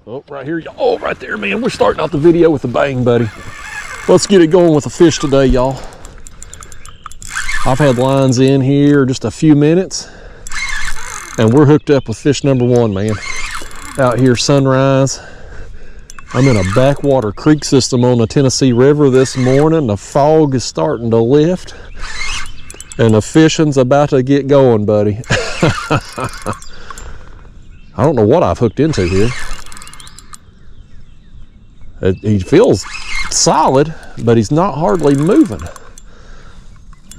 Oh, right here, y'all. Oh, right there, man. We're starting out the video with a bang, buddy. Let's get it going with the fish today, y'all. I've had lines in here just a few minutes, and we're hooked up with fish number one, man. Out here, sunrise. I'm in a backwater creek system on the Tennessee River this morning. The fog is starting to lift, and the fishing's about to get going, buddy. I don't know what I've hooked into here. He feels solid, but he's not hardly moving.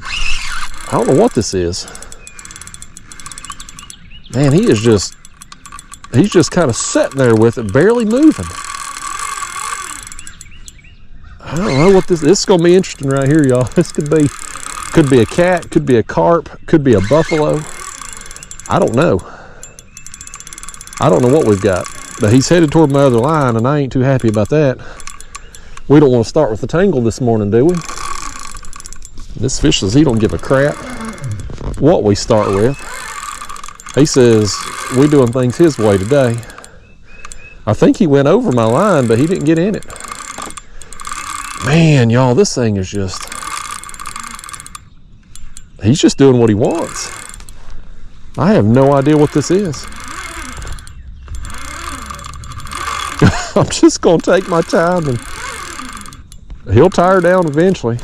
I don't know what this is. Man, he's just kind of sitting there with it, barely moving. I don't know what this is going to be interesting right here, y'all. This could be a cat, could be a carp, could be a buffalo. I don't know. I don't know what we've got. But he's headed toward my other line, and I ain't too happy about that. We don't want to start with the tangle this morning, do we? This fish says he don't give a crap what we start with. He says we're doing things his way today. I think he went over my line, but he didn't get in it. Man, y'all, this thing is just... He's just doing what he wants. I have no idea what this is. I'm just going to take my time, and he'll tire down eventually.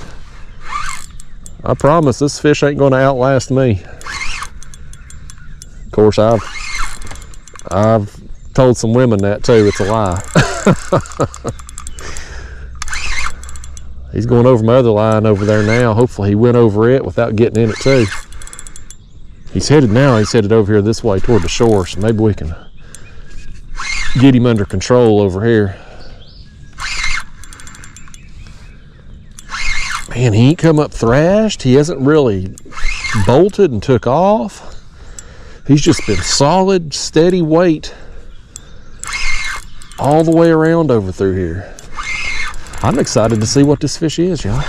I promise this fish ain't going to outlast me. Of course, I've told some women that too. It's a lie. He's going over my other line over there now. Hopefully he went over it without getting in it too. He's headed over here this way toward the shore, so maybe we can get him under control over here. Man, he ain't come up thrashed. He hasn't really bolted and took off. He's just been solid, steady weight all the way around over through here. I'm excited to see what this fish is, y'all.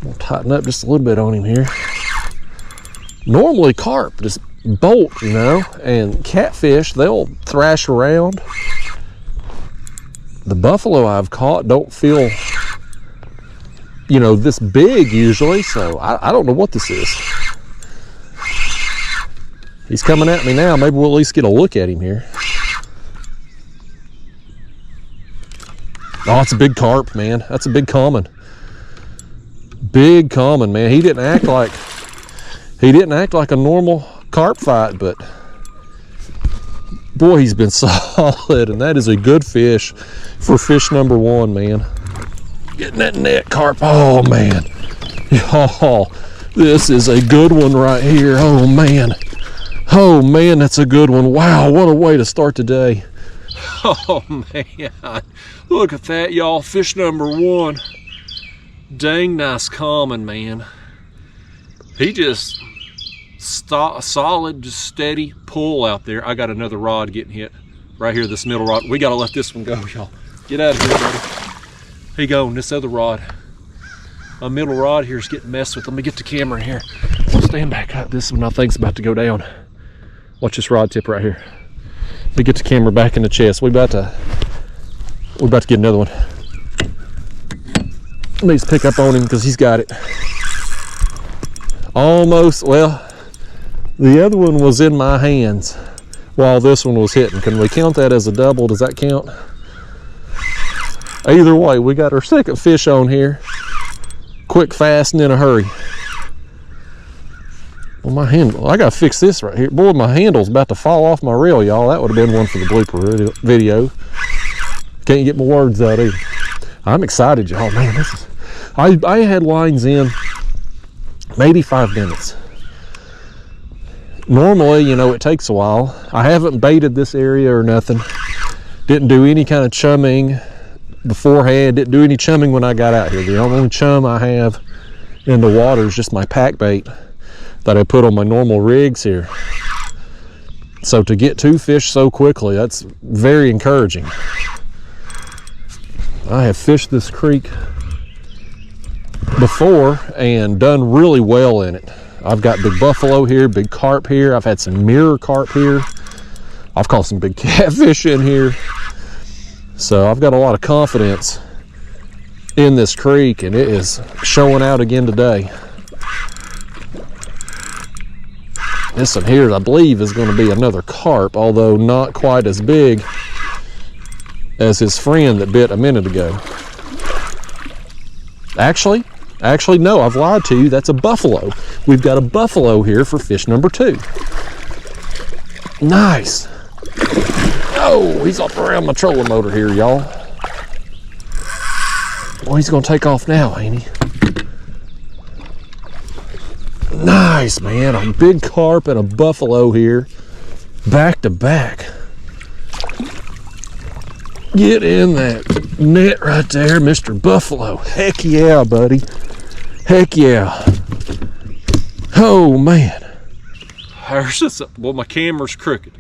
We'll tighten up just a little bit on him here. Normally carp just bolt, you know, and catfish, they'll thrash around. The buffalo I've caught don't feel, you know, this big usually, so I don't know what this is. He's coming at me now. Maybe we'll at least get a look at him here. Oh, it's a big carp, man. That's a big common. Big common, man. He didn't act like a normal carp fight, but boy, he's been solid, and that is a good fish for fish number one, man. Getting that net carp. Oh man. Oh, this is a good one right here. Oh man. Oh man, that's a good one. Wow, what a way to start the day. Oh man, look at that, y'all. Fish number one. Dang nice common, man. He just solid, just steady pull out there. I got another rod getting hit right here, this middle rod. We gotta let this one go, y'all. Get out of here, buddy. Here you go, and this other rod. My middle rod here is getting messed with. Let me get the camera in here. I'll stand back up. This one I think's about to go down. Watch this rod tip right here. Let me get the camera back in the chest. We're about to get another one. Let me just pick up on him because he's got it. Almost, well, the other one was in my hands while this one was hitting. Can we count that as a double? Does that count? Either way, we got our second fish on here. Quick, fast, and in a hurry. Well, my handle, I gotta fix this right here. Boy, my handle's about to fall off my reel, y'all. That would have been one for the blooper video. Can't get my words out either. I'm excited, y'all. Man, this is, I had lines in maybe 5 minutes. Normally, you know, it takes a while. I haven't baited this area or nothing. Didn't do any kind of chumming beforehand. Didn't do any chumming when I got out here. The only chum I have in the water is just my pack bait that I put on my normal rigs here. So to get 2 fish so quickly, that's very encouraging. I have fished this creek before and done really well in it. I've got big buffalo here, big carp here. I've had some mirror carp here. I've caught some big catfish in here. So I've got a lot of confidence in this creek, and it is showing out again today. This one here, I believe, is going to be another carp, although not quite as big as his friend that bit a minute ago. Actually, no, I've lied to you. That's a buffalo. We've got a buffalo here for fish number 2. Nice. Oh, he's up around my trolling motor here, y'all. Well, he's gonna take off now, ain't he? Nice, man. A big carp and a buffalo here, back to back. Get in that net right there, Mr. Buffalo. Heck yeah, buddy. Heck yeah. Oh, man. Well, my camera's crooked.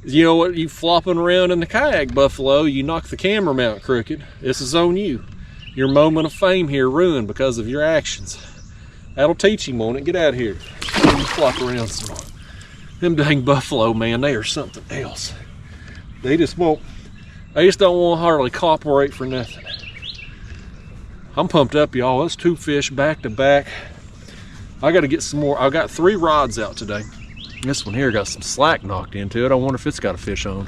You know what? You flopping around in the kayak, Buffalo, you knock the camera mount crooked. This is on you. Your moment of fame here ruined because of your actions. That'll teach him, won't it? Get out of here. You flop around some more. Them dang buffalo, man, they are something else. They just don't want to hardly cooperate for nothing. I'm pumped up, y'all. That's 2 fish back to back. I got to get some more. I got 3 rods out today. This one here got some slack knocked into it. I wonder if it's got a fish on.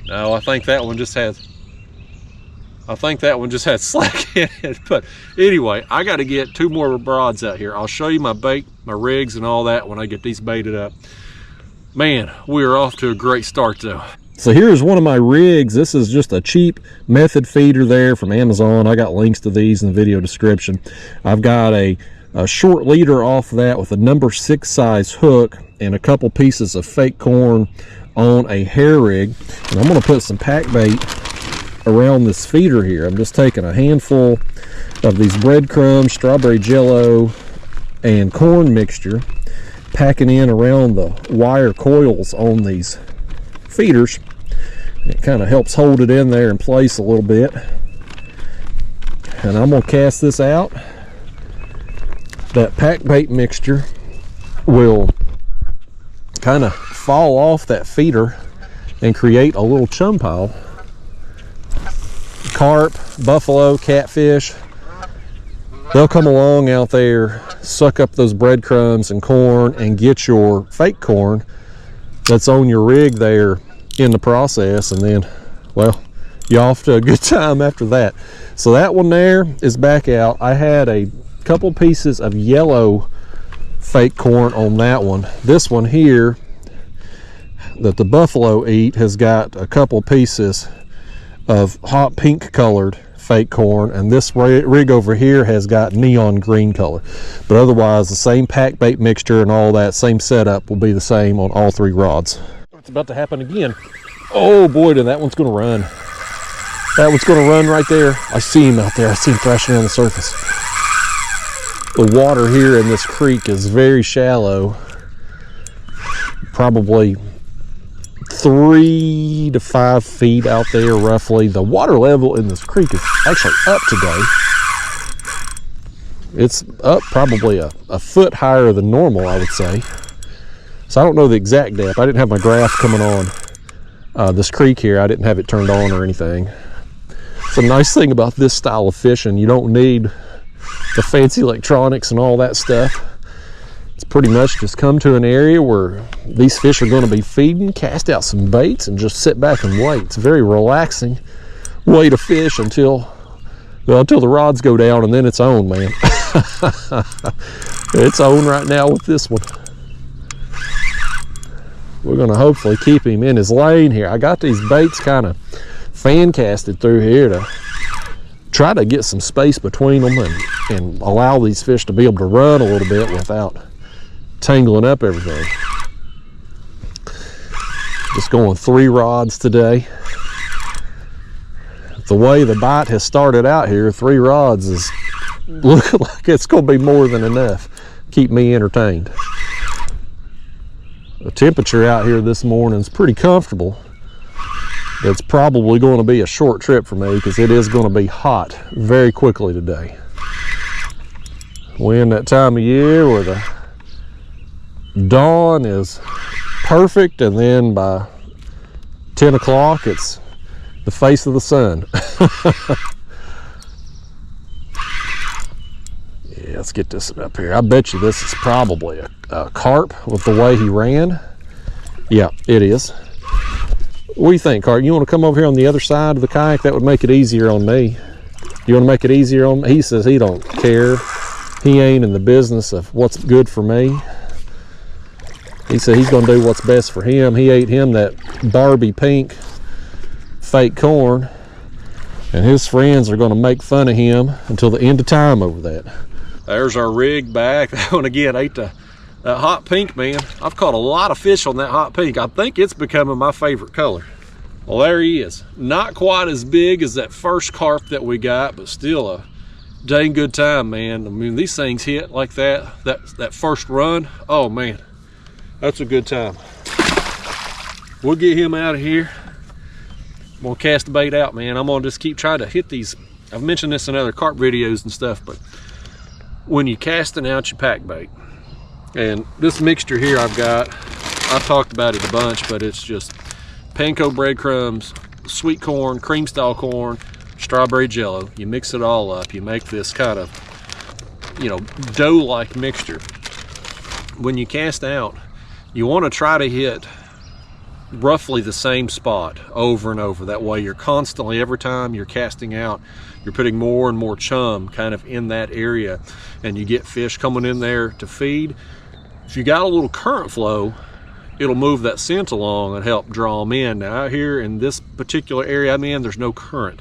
No, I think that one just had slack in it. But anyway, I got to get 2 more rods out here. I'll show you my bait, my rigs, and all that when I get these baited up. Man, we are off to a great start though. So here's one of my rigs. This is just a cheap method feeder there from Amazon. I got links to these in the video description. I've got a short leader off that with a number 6 size hook and a couple pieces of fake corn on a hair rig. And I'm going to put some pack bait around this feeder here. I'm just taking a handful of these breadcrumbs, strawberry jello, and corn mixture, packing in around the wire coils on these feeders. It kind of helps hold it in there in place a little bit. And I'm going to cast this out. That pack bait mixture will kind of fall off that feeder and create a little chum pile. Carp, buffalo, catfish, they'll come along out there, suck up those breadcrumbs and corn, and get your fake corn that's on your rig there in the process, and then, well, you're off to a good time after that. So that one there is back out. I had a couple pieces of yellow fake corn on that one. This one here that the buffalo eat has got a couple pieces of hot pink colored fake corn, and this rig over here has got neon green color. But otherwise, the same pack bait mixture and all that same setup will be the same on all 3 rods. It's about to happen again. Oh boy, then that one's going to run. That one's going to run right there. I see him out there. I see him thrashing on the surface. The water here in this creek is very shallow, probably 3 to 5 feet out there roughly. The water level in this creek is actually up today. It's up probably a foot higher than normal, I would say. So I don't know the exact depth. I didn't have my graph coming on this creek here. I didn't have it turned on or anything. It's a nice thing about this style of fishing. You don't need the fancy electronics and all that stuff. It's pretty much just come to an area where these fish are going to be feeding, cast out some baits, and just sit back and wait. It's a very relaxing way to fish until the rods go down, and then it's on, man. It's on right now with this one. We're going to hopefully keep him in his lane here. I got these baits kind of fan casted through here to try to get some space between them and allow these fish to be able to run a little bit without tangling up everything. Just going 3 rods today. The way the bite has started out here, 3 rods is looking like it's going to be more than enough. Keep me entertained. The temperature out here this morning is pretty comfortable. It's probably going to be a short trip for me because it is going to be hot very quickly today. We're in that time of year where the dawn is perfect, and then by 10 o'clock it's the face of the sun. Yeah, let's get this up here. I bet you this is probably a carp with the way he ran. Yeah, it is. What do you think, Carp? You want to come over here on the other side of the kayak? That would make it easier on me. You want to make it easier on me? He says he don't care. He ain't in the business of what's good for me. He said he's going to do what's best for him. He ate him that Barbie pink fake corn, and his friends are going to make fun of him until the end of time over that. There's our rig back. That one again ate that hot pink, man. I've caught a lot of fish on that hot pink. I think it's becoming my favorite color. Well, there he is. Not quite as big as that first carp that we got, but still a dang good time, man. I mean, these things hit like that first run. Oh man, that's a good time. We'll get him out of here. I'm gonna cast the bait out, man. I'm gonna just keep trying to hit these. I've mentioned this in other carp videos and stuff, but when you're casting out your pack bait, and this mixture here I've talked about it a bunch, but it's just panko breadcrumbs, sweet corn, cream style corn, strawberry jello. You mix it all up. You make this kind of, you know, dough-like mixture. When you cast out, you want to try to hit roughly the same spot over and over. That way you're constantly, every time you're casting out, you're putting more and more chum kind of in that area, and you get fish coming in there to feed. If you got a little current flow, it'll move that scent along and help draw them in. Now out here in this particular area I'm in, there's no current,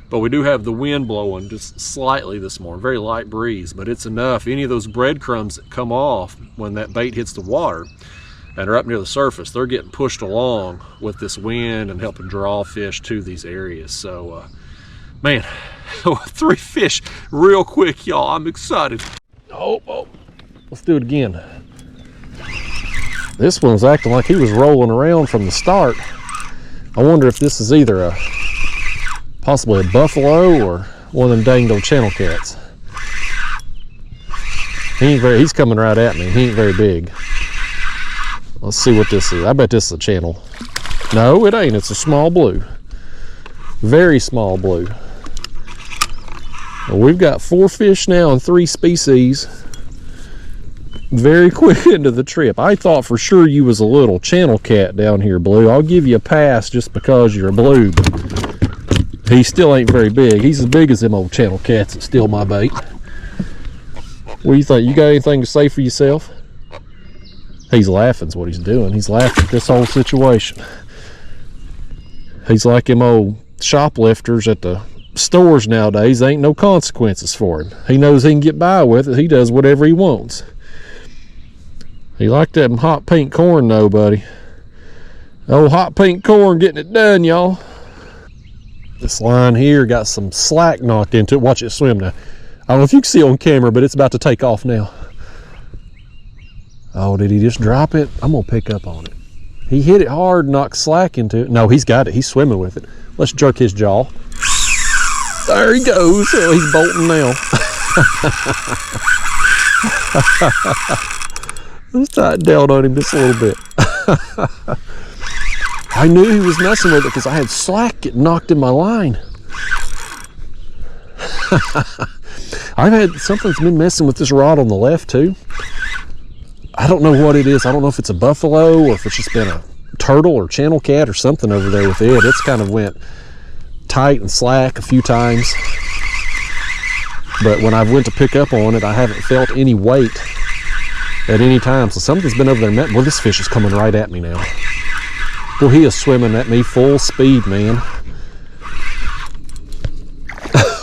but we do have the wind blowing just slightly this morning, very light breeze, but it's enough. Any of those breadcrumbs that come off when that bait hits the water and are up near the surface, they're getting pushed along with this wind and helping draw fish to these areas. So man, 3 fish real quick, y'all. I'm excited. Oh, let's do it again. This one was acting like he was rolling around from the start. I wonder if this is either possibly a buffalo or one of them dang old channel cats. He's coming right at me. He ain't very big. Let's see what this is. I bet this is a channel. No, it ain't. It's a small blue. Very small blue. Well, we've got 4 fish now and 3 species. Very quick into the trip. I thought for sure you was a little channel cat down here, Blue. I'll give you a pass just because you're a blue, but he still ain't very big. He's as big as them old channel cats that steal my bait. What do you think? You got anything to say for yourself? He's laughing is what he's doing. He's laughing at this whole situation. He's like them old shoplifters at the stores nowadays. Ain't no consequences for him. He knows he can get by with it. He does whatever he wants. He like that hot pink corn though, buddy. Oh, hot pink corn getting it done, y'all. This line here got some slack knocked into it. Watch it swim now. I don't know if you can see on camera, but it's about to take off now. Oh, did he just drop it? I'm gonna pick up on it. He hit it hard, knocked slack into it. No, he's got it. He's swimming with it. Let's jerk his jaw. There he goes. Oh, he's bolting now. Let's tighten down on him just a little bit. I knew he was messing with it because I had slack get knocked in my line. I've had something's been messing with this rod on the left too. I don't know what it is. I don't know if it's a buffalo or if it's just been a turtle or channel cat or something over there with it. It's kind of went tight and slack a few times. But when I went to pick up on it, I haven't felt any weight at any time. So something's been over there. Well, this fish is coming right at me now. Well, he is swimming at me full speed, man.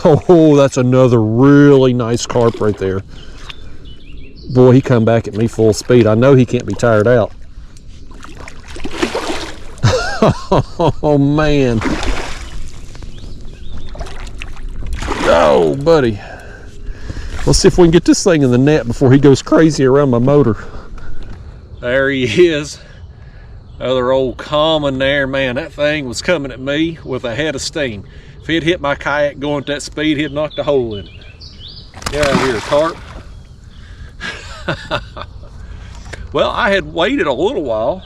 Oh, that's another really nice carp right there. Boy, he come back at me full speed. I know he can't be tired out. Oh, man. Oh, buddy. Let's see if we can get this thing in the net before he goes crazy around my motor. There he is. Other old common there. Man, that thing was coming at me with a head of steam. If he'd hit my kayak going at that speed, he'd knocked a hole in it. Get out of here, carp. Well, I had waited a little while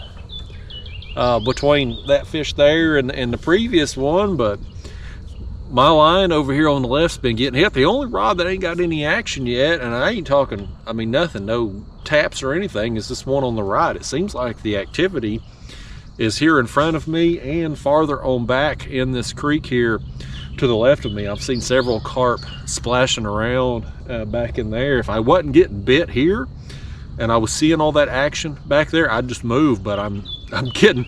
between that fish there and the previous one, but my line over here on the left's been getting hit. The only rod that ain't got any action yet, and I ain't talking, I mean, nothing, no taps or anything, is this one on the right. It seems like the activity is here in front of me and farther on back in this creek here to the left of me. I've seen several carp splashing around back in there. If I wasn't getting bit here and I was seeing all that action back there, I'd just move, but I'm getting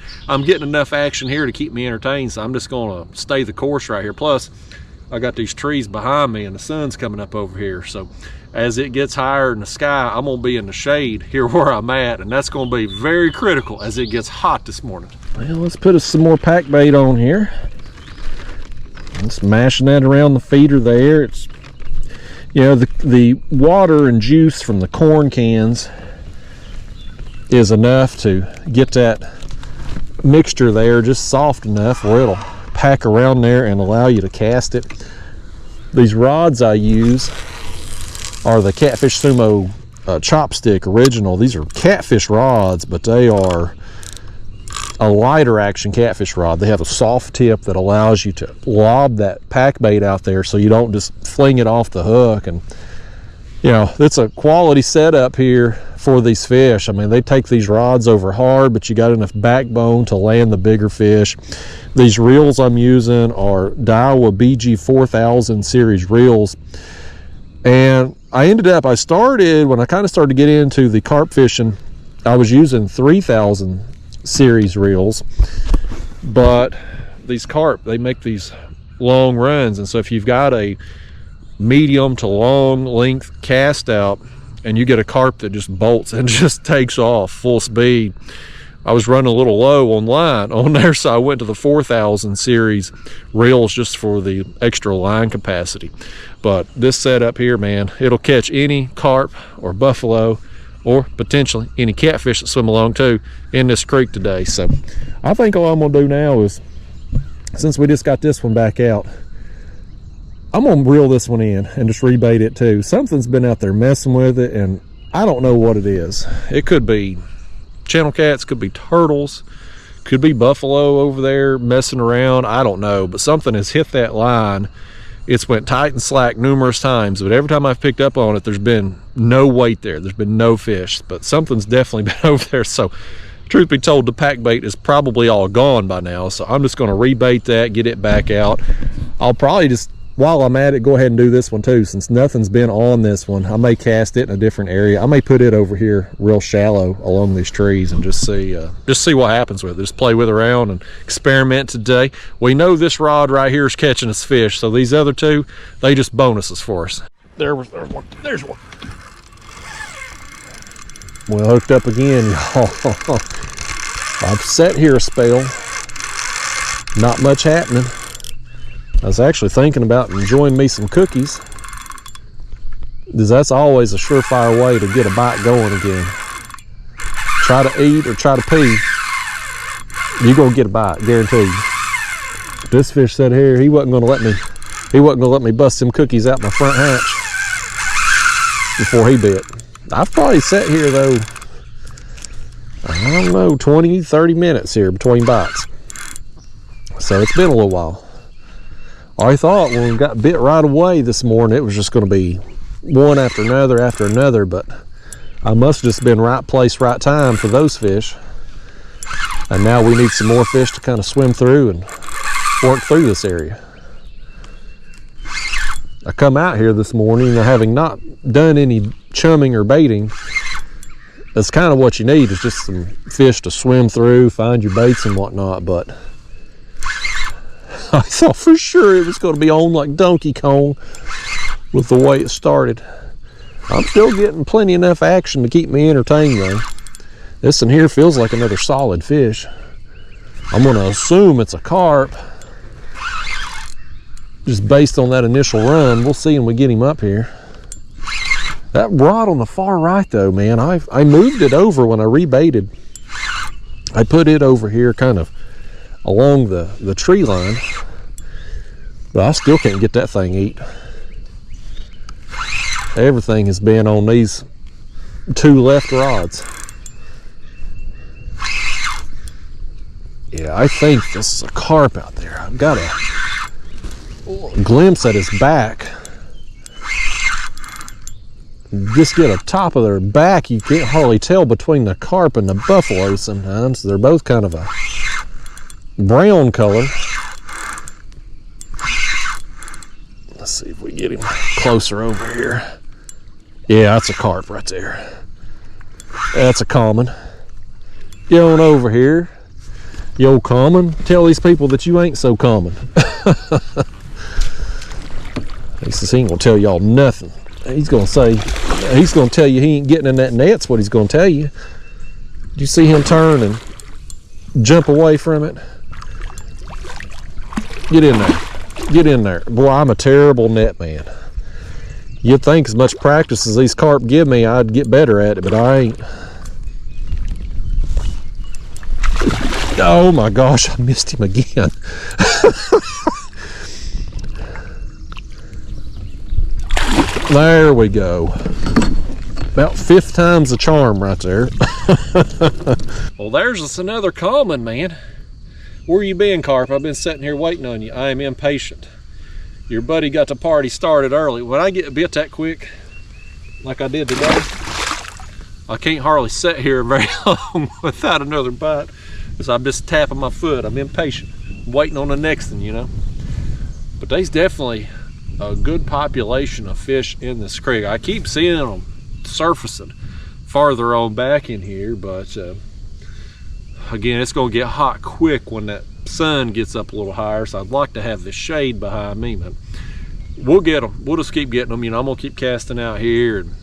enough action here to keep me entertained, so I'm just gonna stay the course right here. Plus I got these trees behind me and the sun's coming up over here, so as it gets higher in the sky, I'm gonna be in the shade here where I'm at, and that's gonna be very critical as it gets hot this morning. Well, let's put some more pack bait on here. I'm smashing that around the feeder there. It's, you know, the water and juice from the corn cans is enough to get that mixture there just soft enough where it'll pack around there and allow you to cast it. These rods I use are the Catfish Sumo chopstick original. These are catfish rods, but they are a lighter action catfish rod. They have a soft tip that allows you to lob that pack bait out there so you don't just fling it off the hook. And you know, it's a quality setup here for these fish. I mean, they take these rods over hard, but you got enough backbone to land the bigger fish. These reels I'm using are Daiwa BG 4000 series reels. And I started, when I kind of started to get into the carp fishing, I was using 3000 series reels, but these carp, they make these long runs, and so if you've got a medium to long length cast out and you get a carp that just bolts and just takes off full speed, I was running a little low on line on there, so I went to the 4000 series reels just for the extra line capacity. But this setup here, man, it'll catch any carp or buffalo or potentially any catfish that swim along too in this creek today. So I think all I'm gonna do now is, since we just got this one back out, I'm gonna reel this one in and just rebait it too. Something's been out there messing with it, and I don't know what it is. It could be channel cats, could be turtles, could be buffalo over there messing around, I don't know, but something has hit that line. It's went tight and slack numerous times, but every time I've picked up on it, there's been no weight there, there's been no fish, but something's definitely been over there. So truth be told, the pack bait is probably all gone by now, so I'm just going to rebait that, get it back out. I'll probably just, while I'm at it, go ahead and do this one too. Since nothing's been on this one, I may cast it in a different area. I may put it over here real shallow along these trees and just see what happens with it. Just play with it around and experiment today. We know this rod right here is catching us fish, so these other two, they just bonuses for us. There's one. Well, hooked up again, y'all. I've sat here a spell, not much happening. I was actually thinking about enjoying me some cookies, because that's always a surefire way to get a bite going again. Try to eat or try to pee, you're gonna get a bite, guaranteed. This fish sat here, he wasn't gonna let me bust some cookies out my front hatch before he bit. I've probably sat here though, I don't know, 20-30 minutes here between bites, so it's been a little while. I thought when we got bit right away this morning, it was just going to be one after another, but I must have just been right place, right time for those fish. And now we need some more fish to kind of swim through and work through this area. I come out here this morning, having not done any chumming or baiting. That's kind of what you need, is just some fish to swim through, find your baits and whatnot, but I thought for sure it was going to be on like Donkey Kong with the way it started. I'm still getting plenty enough action to keep me entertained though. This one here feels like another solid fish. I'm going to assume it's a carp, just based on that initial run. We'll see when we get him up here. That rod on the far right though, man, I moved it over when I rebaited. I put it over here kind of along the tree line, but I still can't get that thing eat. Everything has been on these two left rods. Yeah, I think this is a carp out there. I've got a glimpse at his back. Just get a top of their back. You can't hardly tell between the carp and the buffalo sometimes. They're both kind of a brown color. Let's see if we get him closer over here. Yeah, that's a carp right there. That's a common. Get on over here, you old common. Tell these people that you ain't so common. He says he ain't gonna tell y'all nothing. He's gonna say, he's gonna tell you he ain't getting in that net. That's what he's gonna tell you. Did you see him turn and jump away from it? Get in there. Get in there. Boy, I'm a terrible net man. You'd think as much practice as these carp give me, I'd get better at it, but I ain't. Oh my gosh, I missed him again. There we go. About 5th time's the charm right there. Well, there's us another common, man. Where you been, carp? I've been sitting here waiting on you. I am impatient. Your buddy got the party started early. When I get bit that quick, like I did today, I can't hardly sit here very long without another bite, because I'm just tapping my foot. I'm impatient. I'm waiting on the next one, you know. But there's definitely a good population of fish in this creek. I keep seeing them surfacing farther on back in here, but again, it's going to get hot quick when that sun gets up a little higher, so I'd like to have the shade behind me, but we'll get them. We'll just keep getting them. You know, I'm going to keep casting out here, and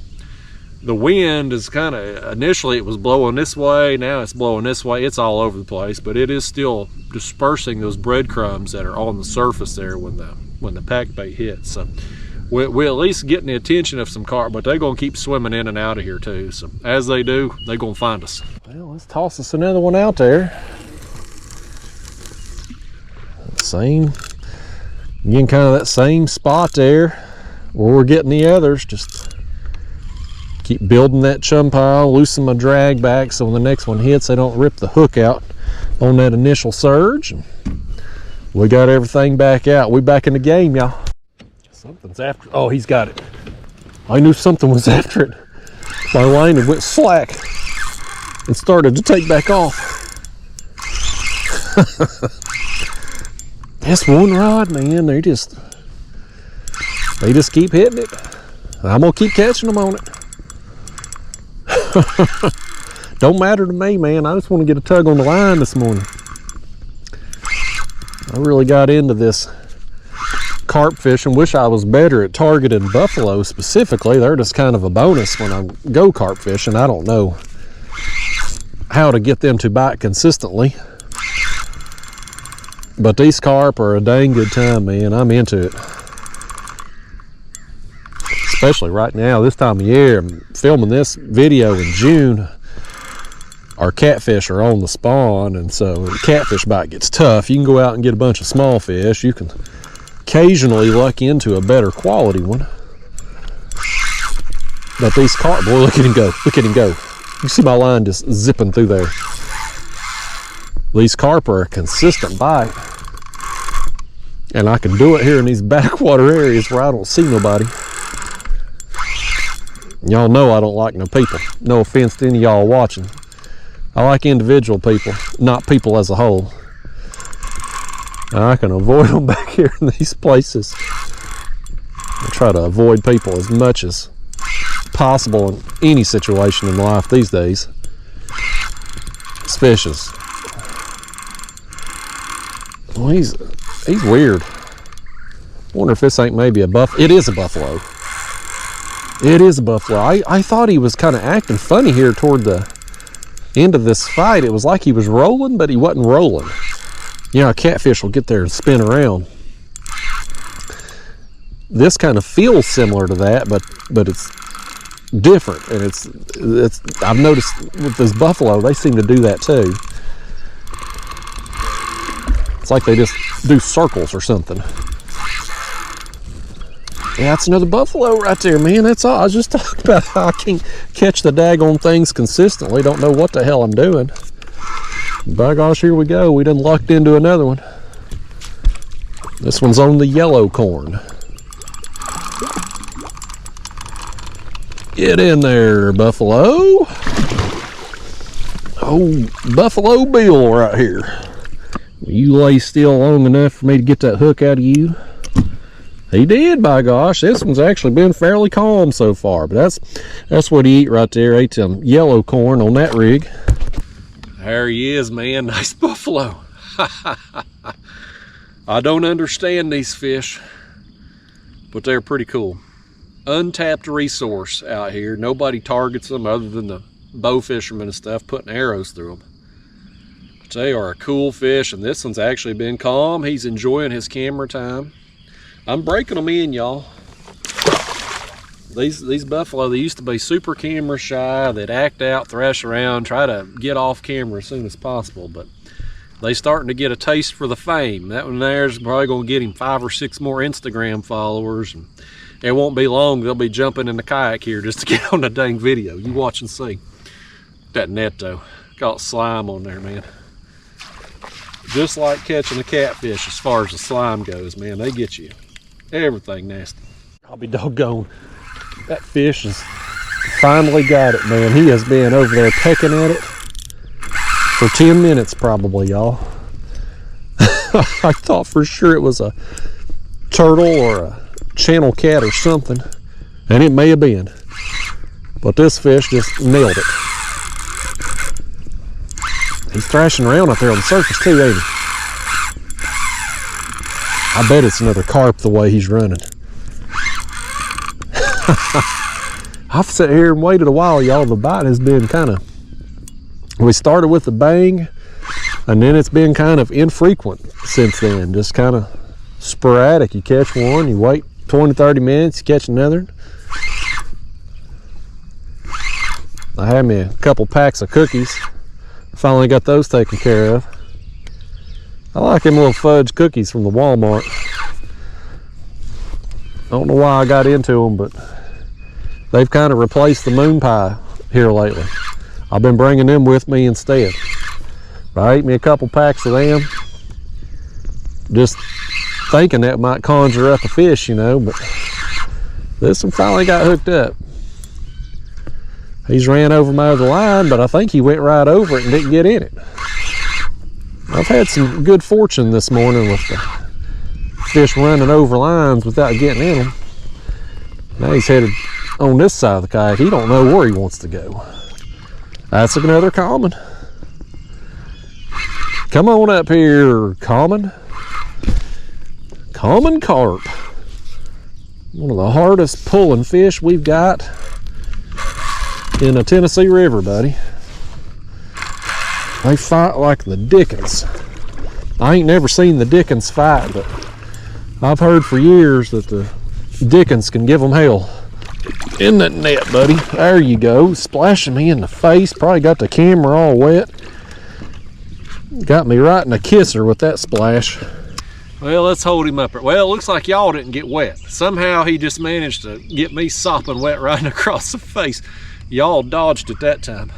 the wind is kind of, initially it was blowing this way, now it's blowing this way. It's all over the place, but it is still dispersing those breadcrumbs that are on the surface there when the pack bait hits. So we're at least getting the attention of some carp, but they're going to keep swimming in and out of here too. So as they do, they're going to find us. Well, let's toss us another one out there. Same, again, kind of that same spot there where we're getting the others. Just keep building that chum pile, loosen my drag back so when the next one hits, they don't rip the hook out on that initial surge. And we got everything back out. We back in the game, y'all. Something's after. Oh, he's got it. I knew something was after it. My line had went slack and started to take back off. This one rod, man, they just keep hitting it. I'm gonna keep catching them on it. Don't matter to me, man. I just want to get a tug on the line this morning. I really got into this carp fishing. Wish I was better at targeting buffalo specifically. They're just kind of a bonus when I go carp fishing. I don't know how to get them to bite consistently. But these carp are a dang good time, man. I'm into it. Especially right now, this time of year. I'm filming this video in June. Our catfish are on the spawn, and so the catfish bite gets tough. You can go out and get a bunch of small fish. You can occasionally luck into a better quality one. But these carp, boy, look at him go. Look at him go. You see my line just zipping through there. These carp are a consistent bite, and I can do it here in these backwater areas where I don't see nobody. Y'all know I don't like no people. No offense to any of y'all watching. I like individual people, not people as a whole. And I can avoid them back here in these places. I try to avoid people as much as possible in any situation in life these days. This fish is, well, he's weird. Wonder if this ain't maybe a buffalo. It is a buffalo. It is a buffalo. I thought he was kind of acting funny here toward the end of this fight. It was like he was rolling, but he wasn't rolling. You know, a catfish will get there and spin around. This kind of feels similar to that, but it's different, and it's I've noticed with this buffalo, they seem to do that too. It's like they just do circles or something. Yeah, that's another buffalo right there, man. That's all. I was just talking about how I can't catch the daggone things consistently. Don't know what the hell I'm doing. By gosh, here we go. We done lucked into another one. This one's on the yellow corn. Get in there, Buffalo. Oh, Buffalo Bill right here. You lay still long enough for me to get that hook out of you? He did, by gosh. This one's actually been fairly calm so far, but that's what he eat right there. Ate some yellow corn on that rig. There he is, man. Nice buffalo. I don't understand these fish, but they're pretty cool. Untapped resource out here. Nobody targets them other than the bow fishermen and stuff putting arrows through them. But they are a cool fish, and this one's actually been calm. He's enjoying his camera time. I'm breaking them in, y'all. These buffalo, they used to be super camera shy. They'd act out, thrash around, try to get off camera as soon as possible, but they starting to get a taste for the fame. That one there's probably gonna get him 5 or 6 more Instagram followers, and it won't be long they'll be jumping in the kayak here just to get on the dang video. You watch and see. That net though, got slime on there, man. Just like catching a catfish as far as the slime goes, man. They get you. Everything nasty. I'll be doggone. That fish has finally got it, man. He has been over there pecking at it for 10 minutes probably, y'all. I thought for sure it was a turtle or a channel cat or something, and it may have been, but this fish just nailed it. He's thrashing around out there on the surface too, ain't he? I bet it's another carp the way he's running. I've sat here and waited a while, y'all. The bite has been kind of, we started with a bang, and then it's been kind of infrequent since then. Just kind of sporadic. You catch one, you wait 20-30 minutes, you catch another. I had me a couple packs of cookies. Finally got those taken care of. I like them little fudge cookies from the Walmart. I don't know why I got into them, but they've kind of replaced the moon pie here lately. I've been bringing them with me instead. But I ate me a couple packs of them, just thinking that might conjure up a fish, you know, but this one finally got hooked up. He's ran over my other line, but I think he went right over it and didn't get in it. I've had some good fortune this morning with the fish running over lines without getting in them. Now he's headed on this side of the kayak. He don't know where he wants to go. That's another common. Come on up here, common. Common carp. One of the hardest pulling fish we've got in the Tennessee River, buddy. They fight like the dickens. I ain't never seen the dickens fight, but I've heard for years that the dickens can give them hell. In that net, buddy. There you go. Splashing me in the face. Probably got the camera all wet. Got me right in a kisser with that splash. Well, let's hold him up. Well, it looks like y'all didn't get wet. Somehow he just managed to get me sopping wet right across the face. Y'all dodged it that time.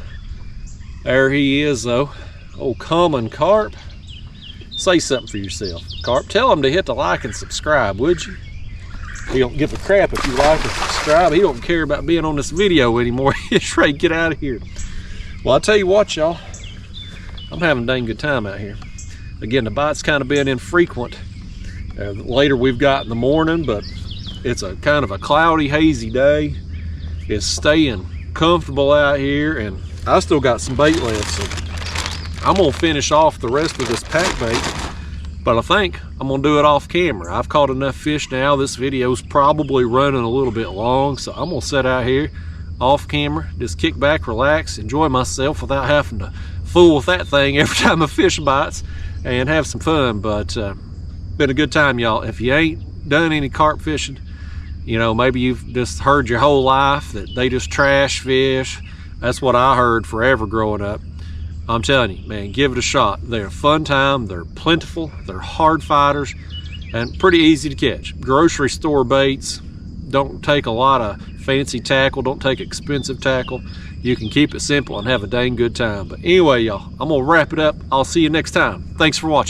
There he is, though. Oh, common carp. Say something for yourself, carp. Tell him to hit the like and subscribe, would you? He don't give a crap if you like and subscribe. He don't care about being on this video anymore. He's ready to get out of here. Well, I tell you what, y'all. I'm having a dang good time out here. Again, the bite's kind of been infrequent. Later we've got in the morning, but it's a kind of a cloudy, hazy day. It's staying comfortable out here, and I still got some bait left, so I'm gonna finish off the rest of this pack bait, but I think I'm gonna do it off camera. I've caught enough fish now. This video's probably running a little bit long, so I'm gonna sit out here off camera, just kick back, relax, enjoy myself without having to fool with that thing every time a fish bites, and have some fun. But been a good time, y'all. If you ain't done any carp fishing, you know, maybe you've just heard your whole life that they just trash fish. That's what I heard forever growing up. I'm telling you, man, give it a shot. They're a fun time, they're plentiful, they're hard fighters, and pretty easy to catch. Grocery store baits, don't take a lot of fancy tackle, don't take expensive tackle. you can keep it simple and have a dang good time. But anyway, y'all, I'm gonna wrap it up. I'll see you next time. Thanks for watching.